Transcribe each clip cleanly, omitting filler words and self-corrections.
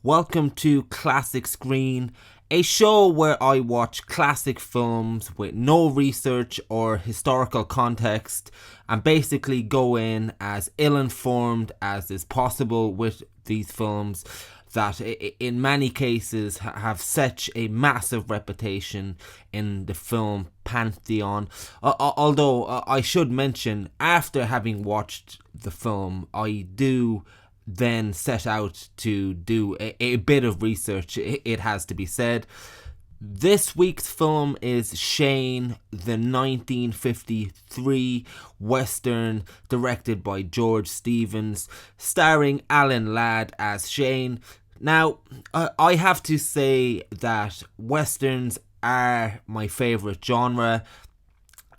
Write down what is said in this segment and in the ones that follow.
Welcome to Classic Screen, a show where I watch classic films with no research or historical context and basically go in as ill informed as is possible with these films that in many cases have such a massive reputation in the film pantheon. Although I should mention, after having watched the film, I do then set out to do a bit of research, it has to be said. This week's film is Shane, the 1953 Western directed by George Stevens, starring Alan Ladd as Shane. Now, I have to say that Westerns are my favourite genre,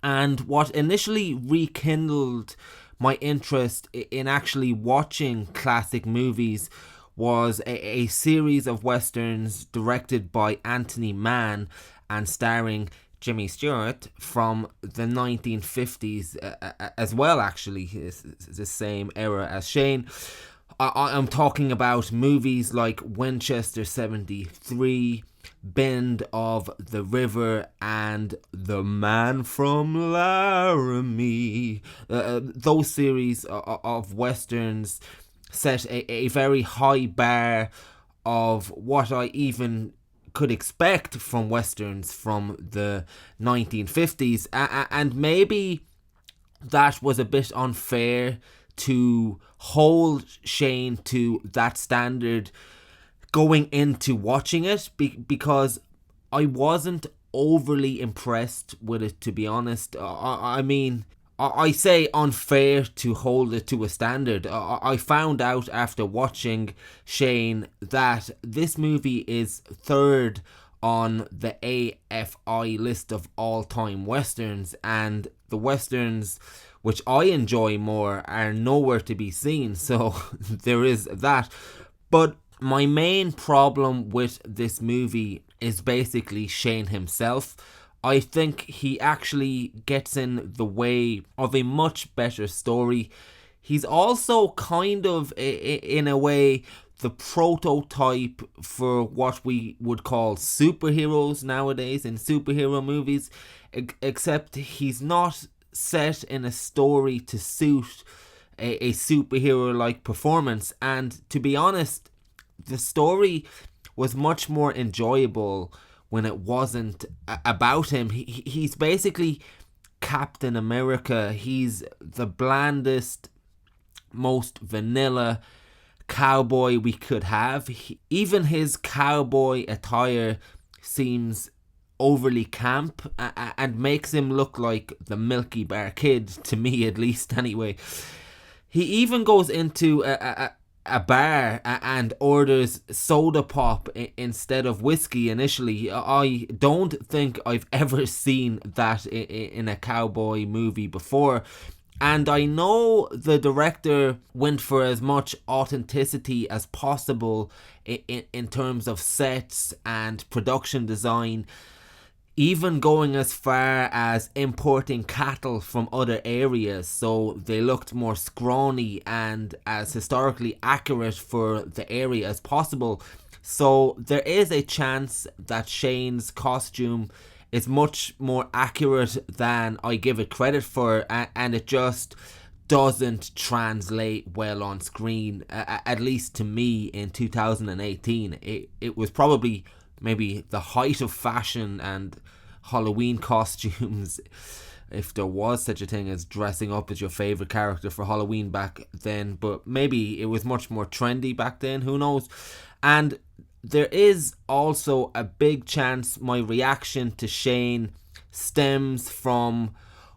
and what initially rekindled my interest in actually watching classic movies was a series of westerns directed by Anthony Mann and starring Jimmy Stewart from the 1950s as well, actually. It's the same era as Shane. I'm talking about movies like Winchester 73, Bend of the River, and The Man from Laramie. Those series of westerns set a very high bar of what I even could expect from westerns from the 1950s, and maybe that was a bit unfair to hold Shane to that standard going into watching it, because I wasn't overly impressed with it, to be honest. I mean, I say unfair to hold it to a standard. I found out after watching Shane that this movie is third on the AFI list of all-time westerns, and the westerns which I enjoy more are nowhere to be seen, so there is that. But my main problem with this movie is basically Shane himself. I think he actually gets in the way of a much better story. He's also kind of, in a way, the prototype for what we would call superheroes nowadays in superhero movies, except he's not set in a story to suit a superhero like performance. And to be honest, the story was much more enjoyable when it wasn't about him. He's basically Captain America. He's the blandest, most vanilla cowboy we could have. Even his cowboy attire seems overly camp and makes him look like the Milky Bar Kid, to me at least anyway. He even goes into a bar and orders soda pop instead of whiskey initially. I don't think I've ever seen that in a cowboy movie before. And I know the director went for as much authenticity as possible in terms of sets and production design, even going as far as importing cattle from other areas so they looked more scrawny and as historically accurate for the area as possible. So there is a chance that Shane's costume is much more accurate than I give it credit for, and it just doesn't translate well on screen, at least to me in 2018. It was probably maybe the height of fashion and Halloween costumes, if there was such a thing as dressing up as your favourite character for Halloween back then, but maybe it was much more trendy back then, who knows. And there is also a big chance my reaction to Shane stems from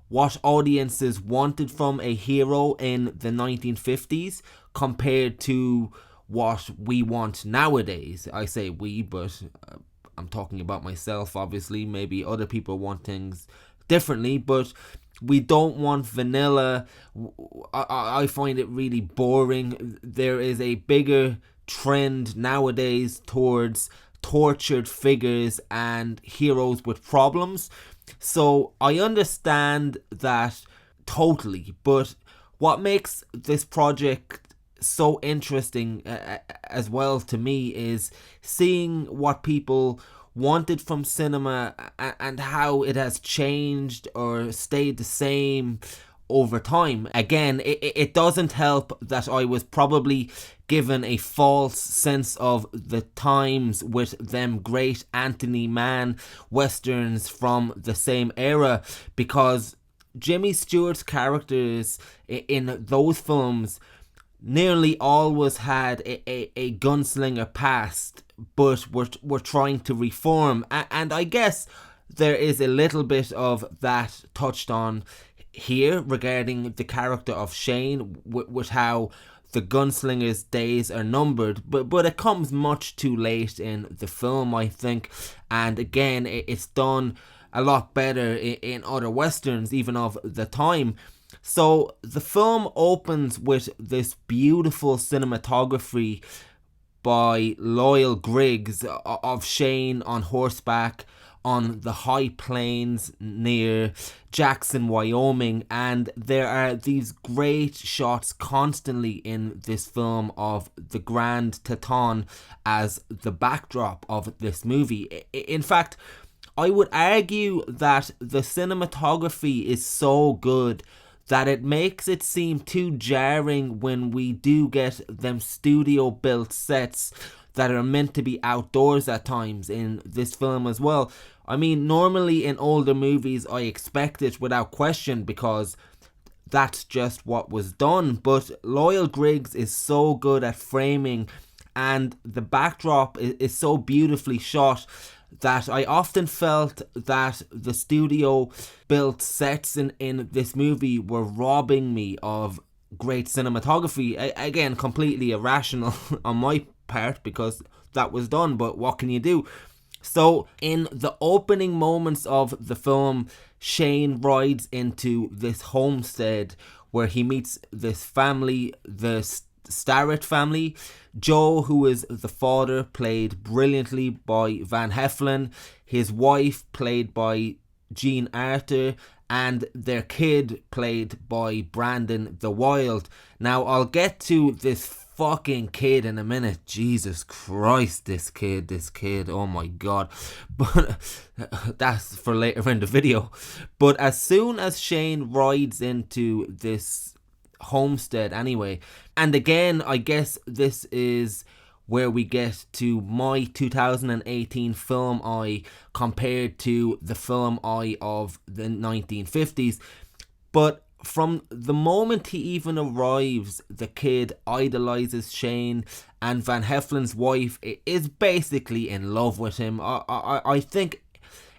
what audiences wanted from a hero in the 1950s compared to what we want nowadays. I say we, but I'm talking about myself, obviously. Maybe other people want things differently, but we don't want vanilla. I find it really boring. There is a bigger trend nowadays towards tortured figures and heroes with problems. So I understand that totally, but what makes this project so interesting as well to me is seeing what people wanted from cinema and how it has changed or stayed the same over time. Again, it doesn't help that I was probably given a false sense of the times with them great Anthony Mann westerns from the same era, because Jimmy Stewart's characters in those films nearly always had a gunslinger past, but were trying to reform. And I guess there is a little bit of that touched on here regarding the character of Shane, with how the gunslinger's days are numbered, but it comes much too late in the film, I think. And again, it's done a lot better in other westerns, even of the time. So the film opens with this beautiful cinematography by Loyal Griggs of Shane on horseback on the high plains near Jackson, Wyoming, and there are these great shots constantly in this film of the Grand Teton as the backdrop of this movie. In fact, I would argue that the cinematography is so good that it makes it seem too jarring when we do get them studio built sets that are meant to be outdoors at times in this film as well. I mean, normally in older movies I expect it without question because that's just what was done, but Loyal Griggs is so good at framing and the backdrop is so beautifully shot that I often felt that the studio built sets in this movie were robbing me of great cinematography. Again, completely irrational on my part because that was done, but what can you do? So in the opening moments of the film, Shane rides into this homestead where he meets this family, the Starrett family. Joe, who is the father, played brilliantly by Van Heflin, his wife played by Jean Arthur, and their kid played by Brandon the Wild. Now I'll get to this fucking kid in a minute. Jesus Christ, this kid, oh my god. But that's for later in the video. But as soon as Shane rides into this homestead anyway, and again I guess this is where we get to my 2018 film eye compared to the film eye of the 1950s, but from the moment he even arrives, the kid idolizes Shane, and Van Heflin's wife is basically in love with him. I think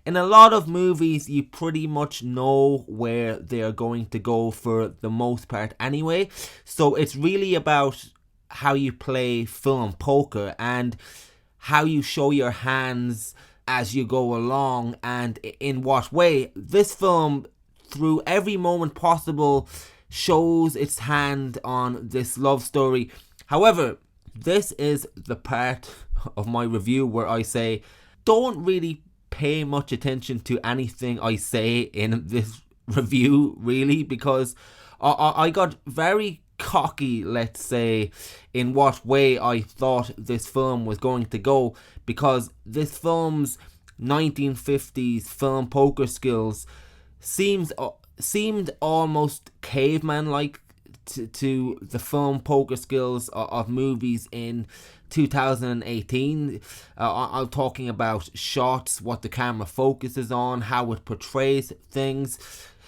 in a lot of movies you pretty much know where they're going to go for the most part anyway, so it's really about how you play film poker and how you show your hands as you go along and in what way. This film, through every moment possible, shows its hand on this love story. However, this is the part of my review where I say don't really pay much attention to anything I say in this review, really, because I got very cocky, let's say, in what way I thought this film was going to go, because this film's 1950s film poker skills seemed almost caveman-like to the film poker skills of movies in 2018. I'm talking about shots, what the camera focuses on, how it portrays things.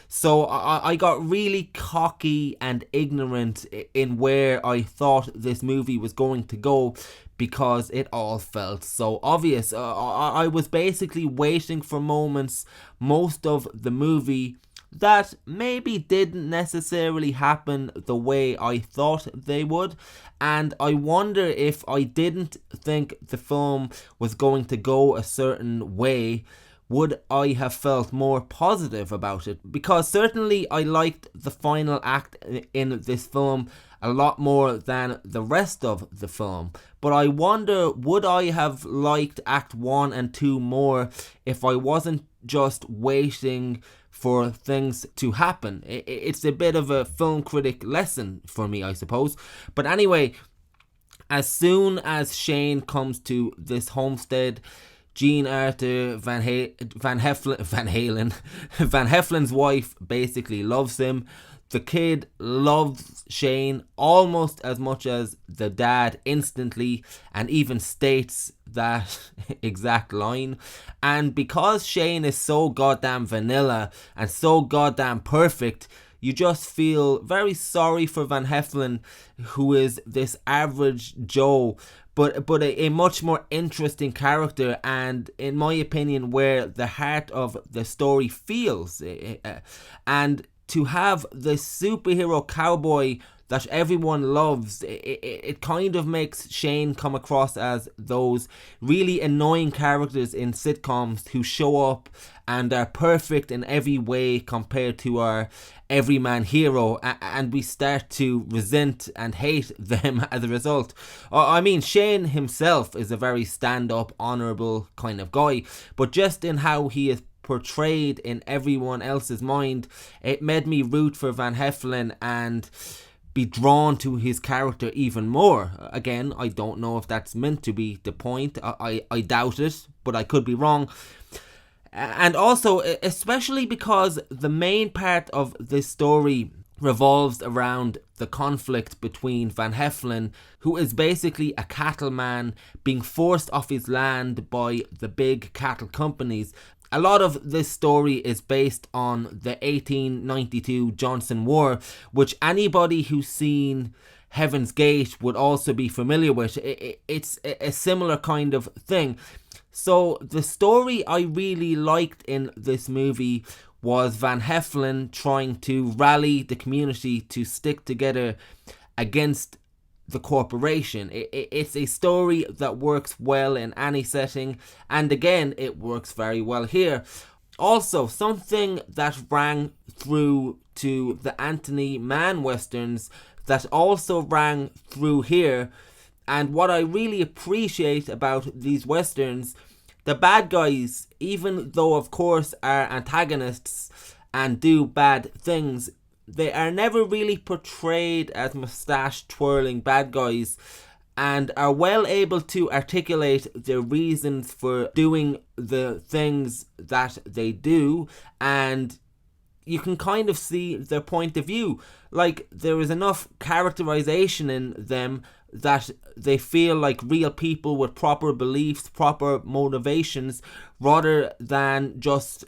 So I got really cocky and ignorant in where I thought this movie was going to go because it all felt so obvious. I was basically waiting for moments most of the movie that maybe didn't necessarily happen the way I thought they would, and I wonder if I didn't think the film was going to go a certain way, would I have felt more positive about it? Because certainly I liked the final act in this film a lot more than the rest of the film, but I wonder, would I have liked Act 1 and 2 more if I wasn't just waiting for things to happen. It's a bit of a film critic lesson for me, I suppose. But anyway, as soon as Shane comes to this homestead, Jean Arthur Van Heflin's wife basically loves him. The kid loves Shane almost as much as the dad instantly, and even states that exact line. And because Shane is so goddamn vanilla and so goddamn perfect, you just feel very sorry for Van Heflin, who is this average Joe, but a much more interesting character, and in my opinion where the heart of the story feels. And to have this superhero cowboy that everyone loves, it kind of makes Shane come across as those really annoying characters in sitcoms who show up and are perfect in every way compared to our everyman hero, and we start to resent and hate them as a result. I mean, Shane himself is a very stand-up, honourable kind of guy, but just in how he is portrayed in everyone else's mind, it made me root for Van Heflin and be drawn to his character even more. Again, I don't know if that's meant to be the point. I doubt it, but I could be wrong. And also, especially because the main part of this story revolves around the conflict between Van Heflin, who is basically a cattleman being forced off his land by the big cattle companies. A lot of this story is based on the 1892 Johnson War, which anybody who's seen Heaven's Gate would also be familiar with. It's a similar kind of thing. So the story I really liked in this movie was Van Heflin trying to rally the community to stick together against the corporation. It's a story that works well in any setting, and again, it works very well here. Also, something that rang through to the Anthony Mann westerns that also rang through here, and what I really appreciate about these westerns, the bad guys, even though of course are antagonists and do bad things, they are never really portrayed as moustache twirling bad guys, and are well able to articulate their reasons for doing the things that they do, and you can kind of see their point of view. Like, there is enough characterization in them that they feel like real people with proper beliefs, proper motivations, rather than just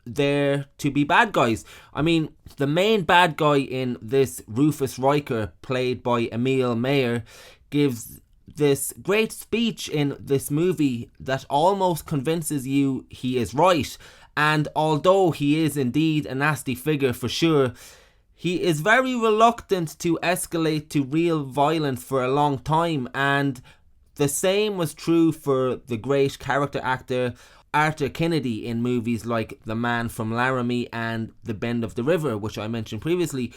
there to be bad guys. I mean, the main bad guy in this, Rufus Riker, played by Emil Mayer, gives this great speech in this movie that almost convinces you he is right. And although he is indeed a nasty figure for sure, he is very reluctant to escalate to real violence for a long time, and the same was true for the great character actor Arthur Kennedy in movies like The Man from Laramie and The Bend of the River, which I mentioned previously.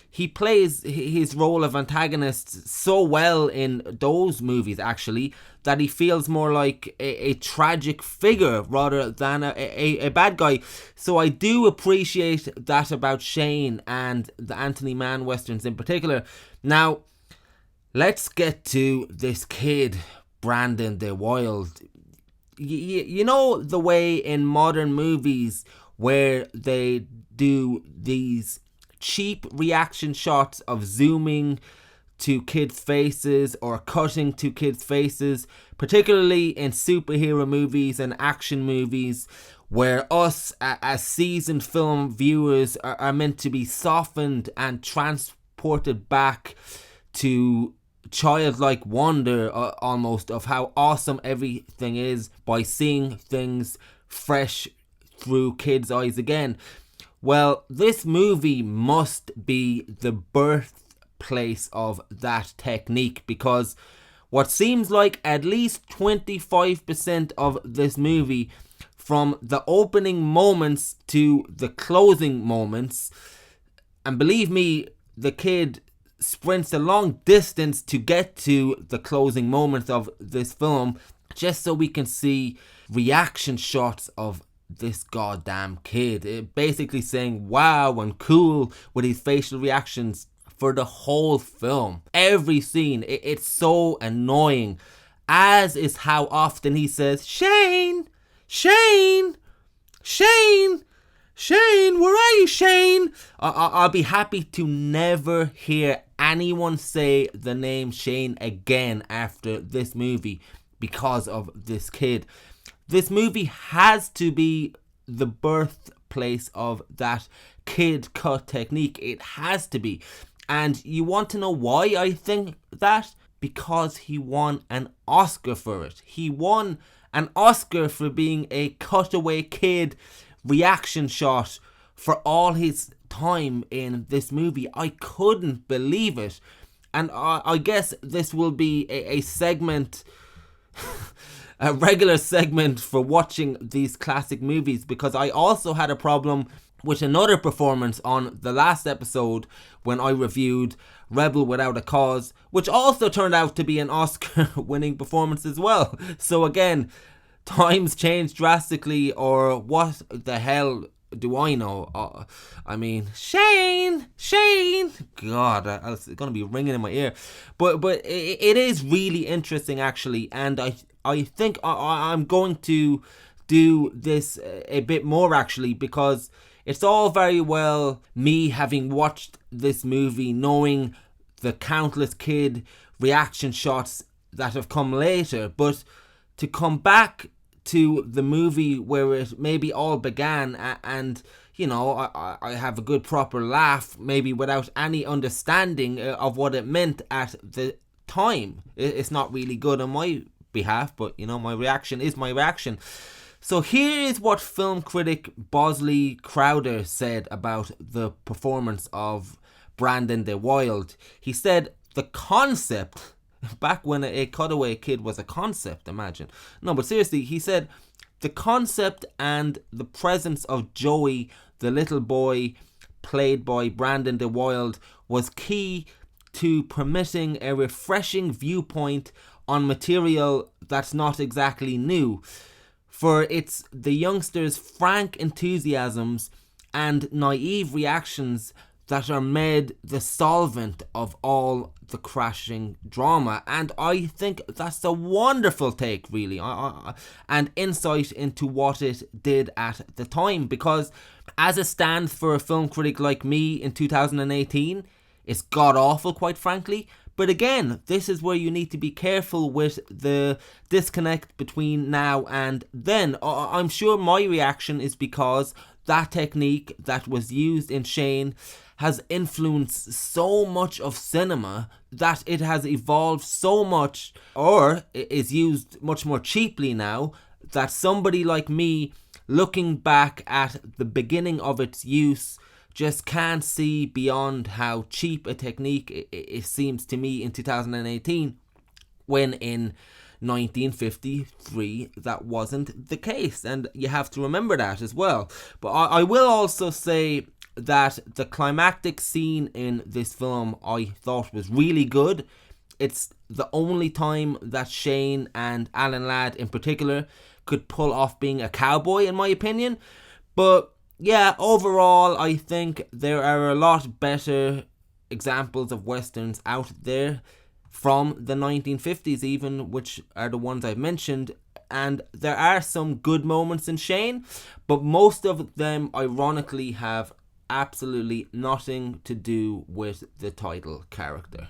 He plays his role of antagonist so well in those movies, actually, that he feels more like a tragic figure rather than a bad guy. So I do appreciate that about Shane and the Anthony Mann westerns in particular. Now, let's get to this kid, Brandon the Wild. You know the way in modern movies where they do these cheap reaction shots of zooming to kids' faces or cutting to kids' faces, particularly in superhero movies and action movies, where us as seasoned film viewers are meant to be softened and transported back to childlike wonder almost of how awesome everything is by seeing things fresh through kids' eyes again. Well, this movie must be the birthplace of that technique, because what seems like at least 25% of this movie, from the opening moments to the closing moments, and believe me, the kid sprints a long distance to get to the closing moments of this film, just so we can see reaction shots of this goddamn kid. Basically saying wow and cool with his facial reactions for the whole film. Every scene, it's so annoying. As is how often he says, Shane, Shane, Shane, Shane, where are you, Shane? I'll be happy to never hear anyone say the name Shane again after this movie because of this kid. This movie has to be the birthplace of that kid cut technique. It has to be. And you want to know why I think that? Because he won an Oscar for it. He won an Oscar for being a cutaway kid reaction shot for all his time in this movie. I couldn't believe it. And I guess this will be a segment, a regular segment for watching these classic movies, because I also had a problem with another performance on the last episode when I reviewed Rebel Without a Cause, which also turned out to be an Oscar-winning performance as well. So again, times change drastically, or what the hell do I know? I mean, Shane, God, it's going to be ringing in my ear. But it is really interesting, actually, and I think I'm going to do this a bit more, actually, because it's all very well me having watched this movie, knowing the countless kid reaction shots that have come later, but to come back to the movie where it maybe all began, and you know, I have a good proper laugh, maybe without any understanding of what it meant at the time. It's not really good on my behalf, but you know, my reaction is my reaction. So here is what film critic Bosley Crowder said about the performance of Brandon the Wild. He said, the concept, back when a cutaway kid was a concept, imagine. No, but seriously, he said, the concept and the presence of Joey, the little boy played by Brandon the Wild, was key to permitting a refreshing viewpoint on material that's not exactly new. For it's the youngsters' frank enthusiasms and naive reactions that are made the solvent of all the crashing drama. And I think that's a wonderful take, really, and insight into what it did at the time. Because as it stands for a film critic like me in 2018, it's god-awful, quite frankly. But again, this is where you need to be careful with the disconnect between now and then. I'm sure my reaction is because that technique that was used in Shane has influenced so much of cinema that it has evolved so much, or is used much more cheaply now, that somebody like me, looking back at the beginning of its use, just can't see beyond how cheap a technique it seems to me in 2018, when in 1953 that wasn't the case, and you have to remember that as well. But I will also say that the climactic scene in this film I thought was really good. It's the only time that Shane and Alan Ladd in particular could pull off being a cowboy, in my opinion. But yeah, overall, I think there are a lot better examples of westerns out there from the 1950s even, which are the ones I've mentioned. And there are some good moments in Shane, but most of them, ironically, have absolutely nothing to do with the title character.